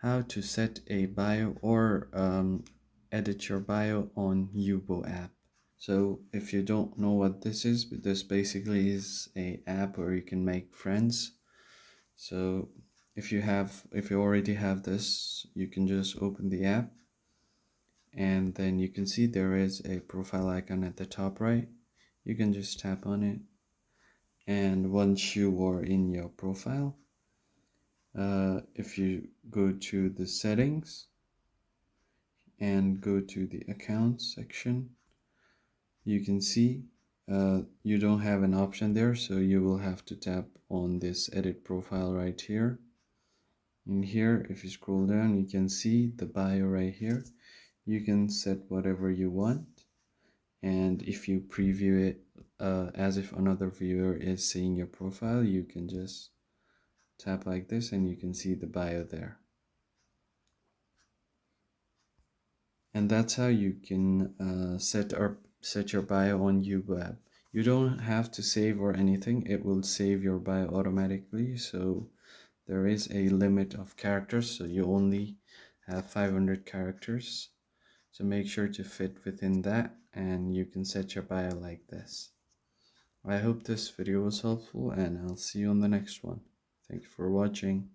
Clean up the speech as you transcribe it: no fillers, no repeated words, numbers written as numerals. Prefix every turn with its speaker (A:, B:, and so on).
A: how to set a bio or edit your bio on Yubo app. So if you don't know what this basically is a app where you can make friends. So if you already have this, you can just open the app, and then you can see there is a profile icon at the top right. You can just tap on it, and once you are in your profile, if you go to the settings and go to the accounts section, you can see you don't have an option there, so you will have to tap on this edit profile right here. In here, if you scroll down, you can see the bio right here. You can set whatever you want, and if you preview it as if another viewer is seeing your profile, you can just tap like this and you can see the bio there. And that's how you can set your bio on Yubo app. You don't have to save or anything, it will save your bio automatically. So there is a limit of characters, so you only have 500 characters. So make sure to fit within that, and you can set your bio like this. I hope this video was helpful, and I'll see you on the next one. Thanks for watching.